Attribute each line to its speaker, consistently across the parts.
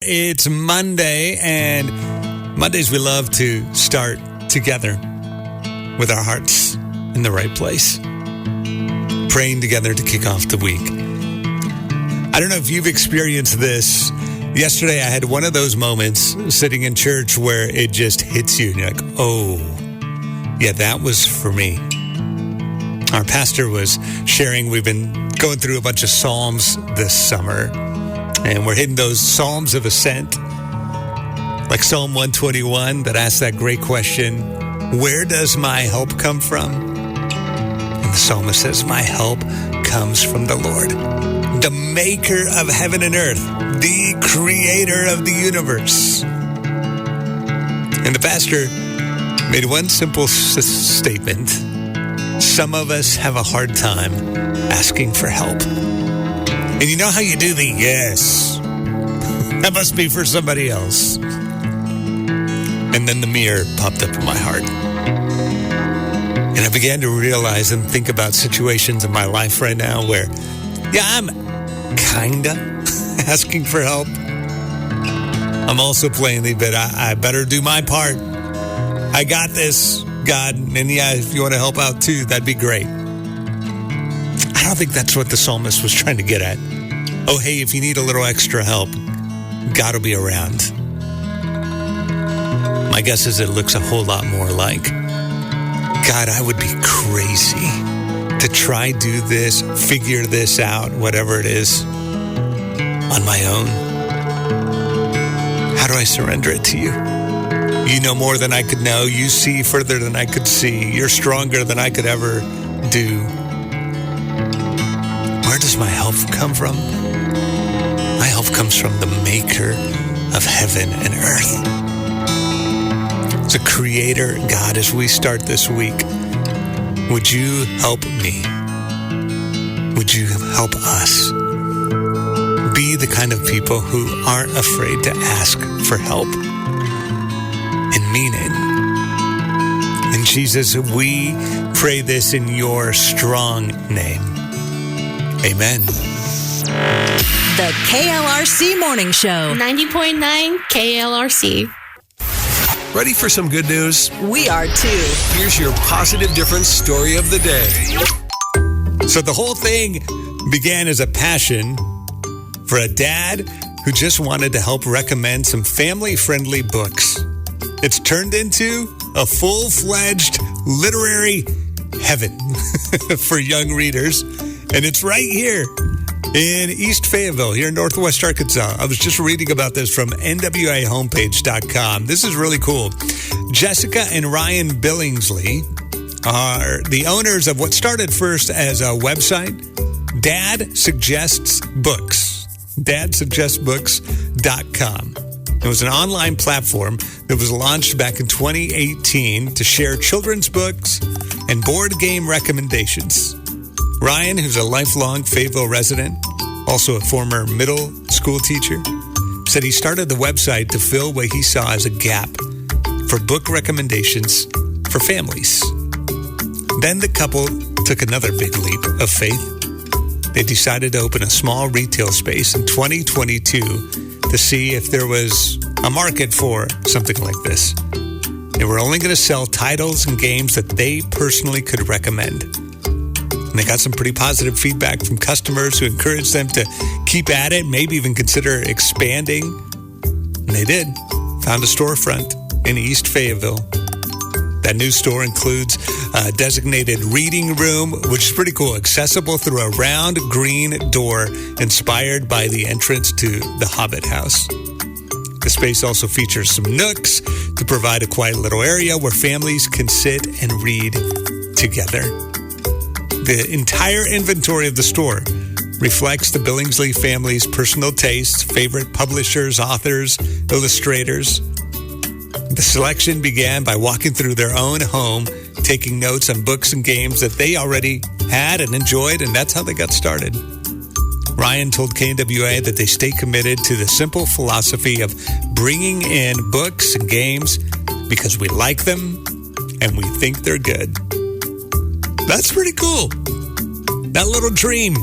Speaker 1: It's Monday, and Mondays we love to start together with our hearts in the right place, praying together to kick off the week. I don't know if you've experienced this. Yesterday, I had one of those moments sitting in church where it just hits you, and you're like, oh, yeah, that was for me. Our pastor was sharing, we've been going through a bunch of Psalms this summer, and we're hitting those Psalms of Ascent, like Psalm 121 that asks that great question, where does my help come from? And the psalmist says, my help comes from the Lord, the maker of heaven and earth, the creator of the universe. And the pastor made one simple statement. Some of us have a hard time asking for help. And you know how you do the yes? That must be for somebody else. And then the mirror popped up in my heart. And I began to realize and think about situations in my life right now where, yeah, I'm kinda asking for help. I'm also playing the bit, I better do my part. I got this, God. And yeah, if you want to help out too, that'd be great. I don't think that's what the psalmist was trying to get at. Oh, hey, if you need a little extra help, God will be around. My guess is it looks a whole lot more like, God, I would be crazy to try do this, figure this out, whatever it is, on my own. How do I surrender it to you? You know more than I could know. You see further than I could see. You're stronger than I could ever do. Where does my help come from? My help comes from the maker of heaven and earth. The creator God. As we start this week, would you help me? Would you help us be the kind of people who aren't afraid to ask for help and mean it? And Jesus, we pray this in your strong name. Amen.
Speaker 2: The KLRC Morning Show.
Speaker 3: 90.9 KLRC.
Speaker 4: Ready for some good news?
Speaker 2: We are too.
Speaker 4: Here's your positive difference story of the day.
Speaker 1: So the whole thing began as a passion for a dad who just wanted to help recommend some family-friendly books. It's turned into a full-fledged literary heaven for young readers. And it's right here in East Fayetteville, here in Northwest Arkansas. I was just reading about this from nwahomepage.com. This is really cool. Jessica and Ryan Billingsley are the owners of what started first as a website, Dad Suggests Books, dadsuggestsbooks.com. It was an online platform that was launched back in 2018 to share children's books and board game recommendations. Ryan, who's a lifelong Fayetteville resident, also a former middle school teacher, said he started the website to fill what he saw as a gap for book recommendations for families. Then the couple took another big leap of faith. They decided to open a small retail space in 2022 to see if there was a market for something like this. They were only going to sell titles and games that they personally could recommend. And they got some pretty positive feedback from customers who encouraged them to keep at it, maybe even consider expanding. And they did. Found a storefront in East Fayetteville. That new store includes a designated reading room, which is pretty cool, accessible through a round green door inspired by the entrance to the Hobbit house. The space also features some nooks to provide a quiet little area where families can sit and read together. The entire inventory of the store reflects the Billingsley family's personal tastes, favorite publishers, authors, illustrators. The selection began by walking through their own home, taking notes on books and games that they already had and enjoyed, and that's how they got started. Ryan told KNWA that they stay committed to the simple philosophy of bringing in books and games because we like them and we think they're good. That's pretty cool. That little dream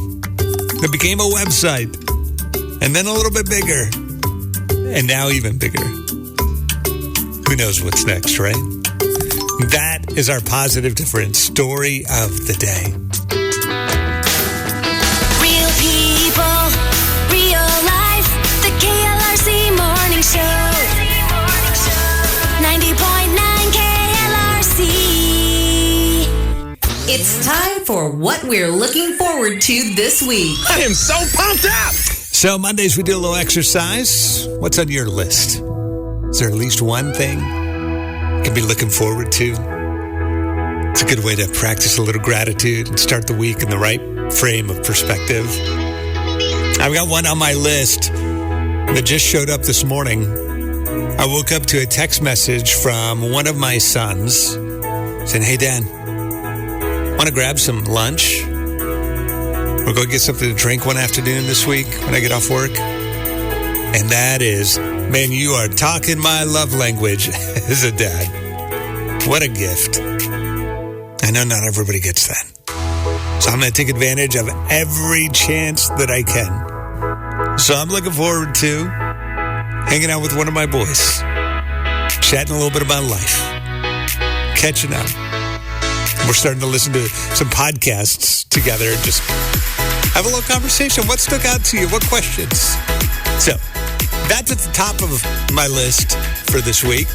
Speaker 1: that became a website and then a little bit bigger and now even bigger. Who knows what's next, right? That is our positive difference story of the day.
Speaker 5: Real people, real life. The KLRC Morning Show. 90.9 KLRC.
Speaker 2: It's time for what we're looking forward to this week.
Speaker 4: I am so pumped up.
Speaker 1: So Mondays we do a little exercise. What's on your list? Is there at least one thing you can be looking forward to? It's a good way to practice a little gratitude and start the week in the right frame of perspective. I've got one on my list that just showed up this morning. I woke up to a text message from one of my sons saying, "Hey, Dan, want to grab some lunch? We'll go get something to drink one afternoon this week when I get off work." And that is, man, you are talking my love language as a dad. What a gift. I know not everybody gets that. So I'm going to take advantage of every chance that I can. So I'm looking forward to hanging out with one of my boys, chatting a little bit about life, catching up. We're starting to listen to some podcasts together and just have a little conversation. What stuck out to you? What questions? So that's at the top of my list for this week.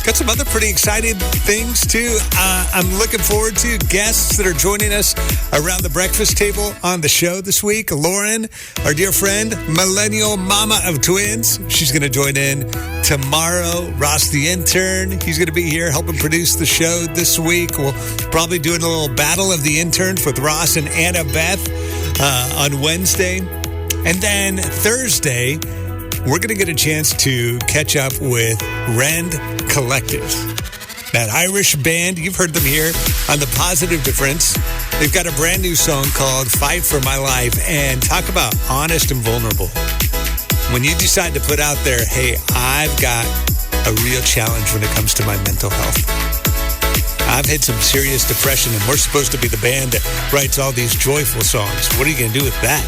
Speaker 1: Got some other pretty exciting things, too. I'm looking forward to guests that are joining us around the breakfast table on the show this week. Lauren, our dear friend, millennial mama of twins. She's going to join in tomorrow. Ross, the intern, he's going to be here helping produce the show this week. We'll probably do a little battle of the interns with Ross and Anna Beth on Wednesday. And then Thursday, we're going to get a chance to catch up with Rend Collective. That Irish band, you've heard them here on The Positive Difference. They've got a brand new song called Fight for My Life, and talk about honest and vulnerable. When you decide to put out there, hey, I've got a real challenge when it comes to my mental health. I've had some serious depression, and we're supposed to be the band that writes all these joyful songs. What are you going to do with that?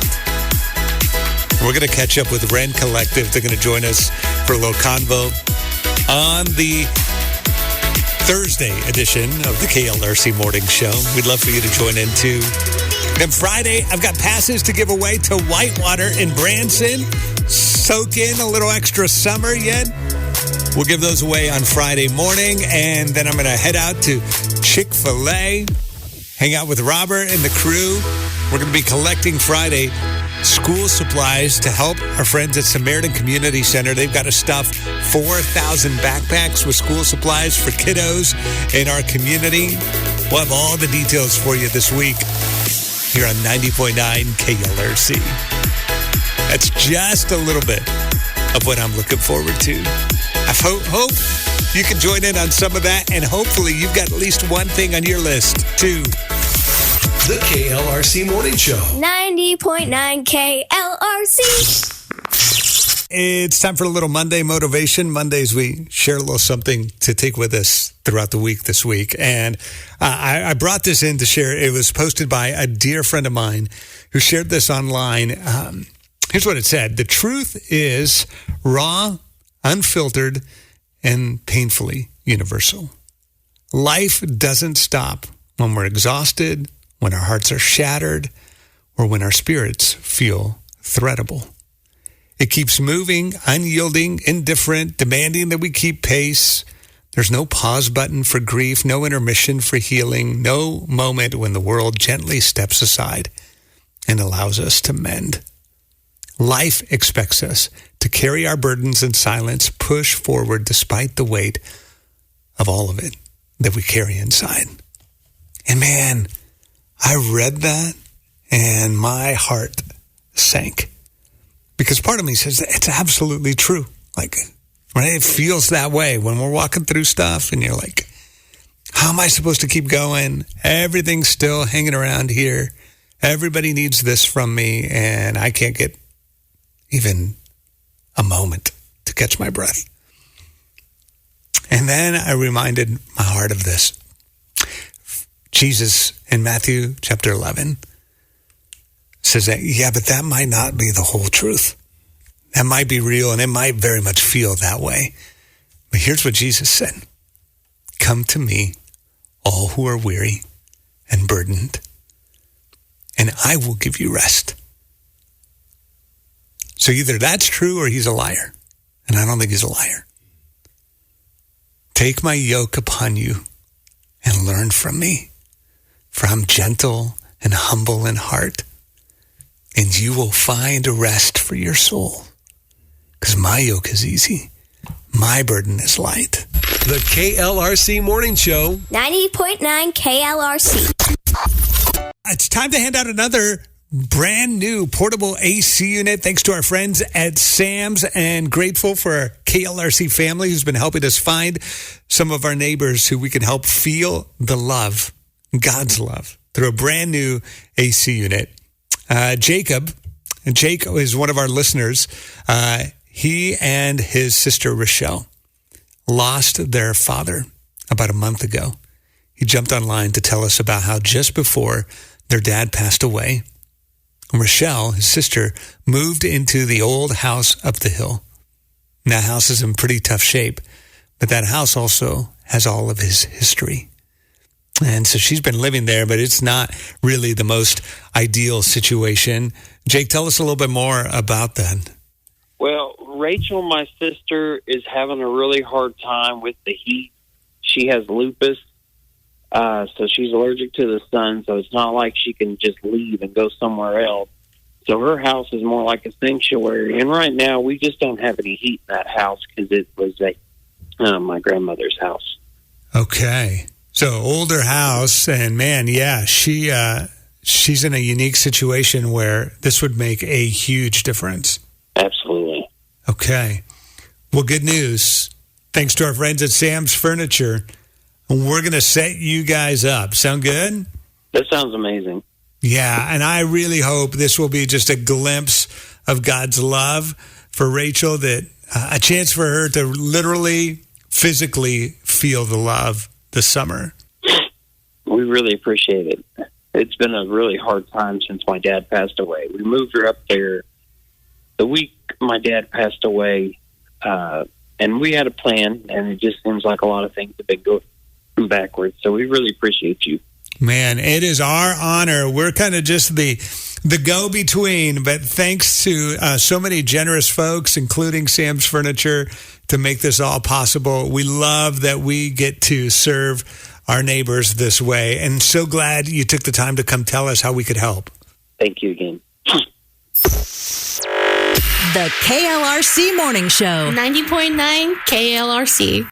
Speaker 1: We're going to catch up with Rend Collective. They're going to join us for a little convo on the Thursday edition of the KLRC Morning Show. We'd love for you to join in, too. Then Friday, I've got passes to give away to Whitewater in Branson. Soak in a little extra summer yet. We'll give those away on Friday morning, and then I'm going to head out to Chick-fil-A, hang out with Robert and the crew. We're going to be collecting Friday school supplies to help our friends at Samaritan Community Center. They've got to stuff 4,000 backpacks with school supplies for kiddos in our community. We'll have all the details for you this week here on 90.9 KLRC. That's just a little bit of what I'm looking forward to. I hope you can join in on some of that, and hopefully you've got at least one thing on your list, too.
Speaker 4: The KLRC Morning Show.
Speaker 5: 90.9 KLRC.
Speaker 1: It's time for a little Monday motivation. Mondays, we share a little something to take with us throughout the week this week. And I brought this in to share. It was posted by a dear friend of mine who shared this online. Here's what it said. The truth is raw, unfiltered, and painfully universal. Life doesn't stop when we're exhausted, when our hearts are shattered, or when our spirits feel threatable. It keeps moving, unyielding, indifferent, demanding that we keep pace. There's no pause button for grief, no intermission for healing, no moment when the world gently steps aside and allows us to mend. Life expects us to carry our burdens in silence, push forward despite the weight of all of it that we carry inside. And man, I read that and my heart sank, because part of me says it's absolutely true. Like, right? It feels that way when we're walking through stuff and you're like, how am I supposed to keep going? Everything's still hanging around here. Everybody needs this from me, and I can't get even a moment to catch my breath. And then I reminded my heart of this. Jesus in Matthew chapter 11 says that, yeah, but that might not be the whole truth. That might be real, and it might very much feel that way. But here's what Jesus said. Come to me, all who are weary and burdened, and I will give you rest. So either that's true or he's a liar. And I don't think he's a liar. Take my yoke upon you and learn from me, for I'm gentle and humble in heart, and you will find rest for your soul. Because my yoke is easy, my burden is light.
Speaker 4: The KLRC Morning Show.
Speaker 5: 90.9 KLRC.
Speaker 1: It's time to hand out another brand new portable AC unit thanks to our friends at Sam's, and grateful for our KLRC family who's been helping us find some of our neighbors who we can help feel the love, God's love, through a brand new AC unit. Jake is one of our listeners. He and his sister Rochelle lost their father about a month ago. He jumped online to tell us about how just before their dad passed away, Rochelle, his sister, moved into the old house up the hill. And that house is in pretty tough shape, but that house also has all of his history. And so she's been living there, but it's not really the most ideal situation. Jake, tell us a little bit more about that.
Speaker 6: Well, Rachel, my sister, is having a really hard time with the heat. She has lupus, so she's allergic to the sun, so it's not like she can just leave and go somewhere else. So her house is more like a sanctuary, and right now we just don't have any heat in that house because it was my grandmother's house.
Speaker 1: Okay. So older house, and man, yeah, she's in a unique situation where this would make a huge difference.
Speaker 6: Absolutely.
Speaker 1: Okay. Well, good news. Thanks to our friends at Sam's Furniture, we're going to set you guys up. Sound good?
Speaker 6: That sounds amazing.
Speaker 1: Yeah, and I really hope this will be just a glimpse of God's love for Rachel, that a chance for her to literally, physically feel the love this summer.
Speaker 6: We really appreciate it. It's been a really hard time since my dad passed away. We moved her up there the week my dad passed away, and we had a plan, and it just seems like a lot of things have been going backwards. So we really appreciate you.
Speaker 1: Man, it is our honor. We're kind of just the go-between, but thanks to so many generous folks, including Sam's Furniture, to make this all possible. We love that we get to serve our neighbors this way, and so glad you took the time to come tell us how we could help.
Speaker 6: Thank you again.
Speaker 2: The KLRC Morning Show.
Speaker 3: 90.9 KLRC.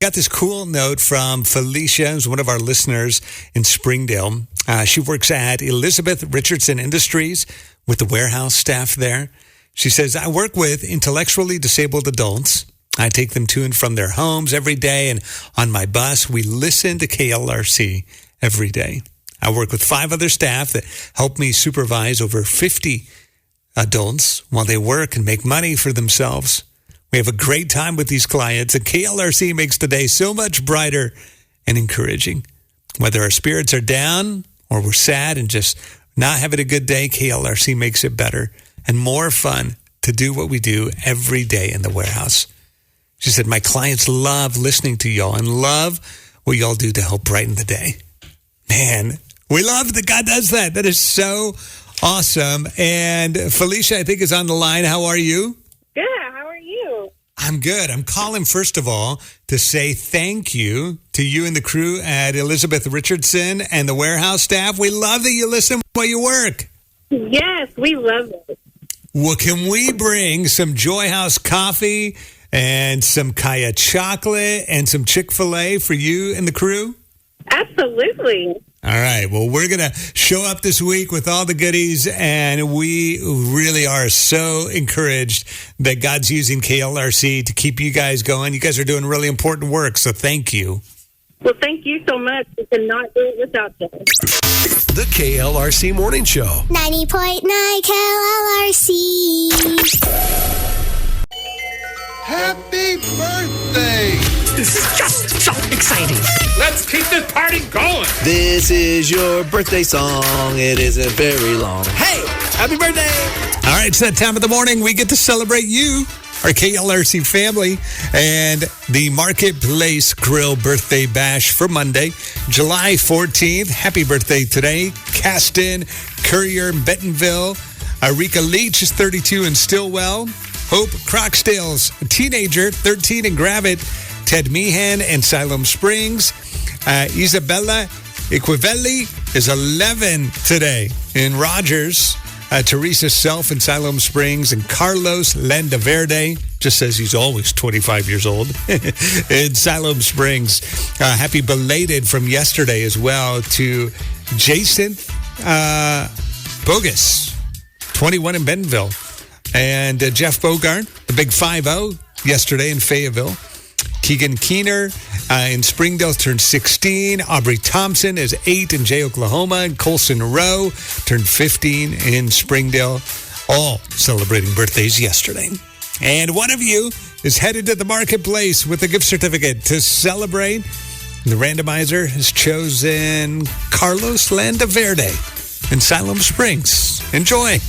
Speaker 1: Got this cool note from Felicia, who's one of our listeners in Springdale. She works at Elizabeth Richardson Industries with the warehouse staff there. She says, I work with intellectually disabled adults. I take them to and from their homes every day, and on my bus, we listen to KLRC every day. I work with 5 other staff that help me supervise over 50 adults while they work and make money for themselves. We have a great time with these clients, and KLRC makes the day so much brighter and encouraging. Whether our spirits are down or we're sad and just not having a good day, KLRC makes it better and more fun to do what we do every day in the warehouse. She said, my clients love listening to y'all and love what y'all do to help brighten the day. Man, we love that God does that. That is so awesome. And Felicia, I think, is on the line. How are you?
Speaker 7: Good. How are you?
Speaker 1: I'm good. I'm calling, first of all, to say thank you to you and the crew at Elizabeth Richardson and the warehouse staff. We love that you listen while you work.
Speaker 7: Yes, we love it.
Speaker 1: Well, can we bring some Joy House coffee and some Kaya chocolate and some Chick-fil-A for you and the crew?
Speaker 7: Absolutely.
Speaker 1: All right. Well, we're going to show up this week with all the goodies, and we really are so encouraged that God's using KLRC to keep you guys going. You guys are doing really important work, so thank you.
Speaker 7: Well, thank you so much. We cannot do it without you.
Speaker 4: The KLRC Morning Show.
Speaker 5: 90.9 KLRC.
Speaker 8: Happy birthday!
Speaker 2: This is just so exciting.
Speaker 9: Let's keep this party going.
Speaker 8: This is your birthday song. It isn't very long. Hey, happy birthday!
Speaker 1: All right, it's that time of the morning. We get to celebrate you, our KLRC family, and the Marketplace Grill Birthday Bash for Monday, July 14th. Happy birthday today, Caston, Courier, Bentonville. Rika Leach is 32 in Stillwell. Hope Croxdale's a teenager, 13 in Gravette. Ted Meehan in Siloam Springs. Isabella Equivelli is 11 today in Rogers. Teresa Self in Siloam Springs, and Carlos Landaverde, just says he's always 25 years old, in Siloam Springs. Happy belated from yesterday as well to Jason Bogus, 21 in Bentonville, and Jeff Bogart, the big 5-0 yesterday in Fayetteville. Keegan Keener in Springdale turned 16. Aubrey Thompson is 8 in Jay, Oklahoma. And Colson Rowe turned 15 in Springdale. All celebrating birthdays yesterday. And one of you is headed to the Marketplace with a gift certificate to celebrate. The randomizer has chosen Carlos Landaverde in Siloam Springs. Enjoy.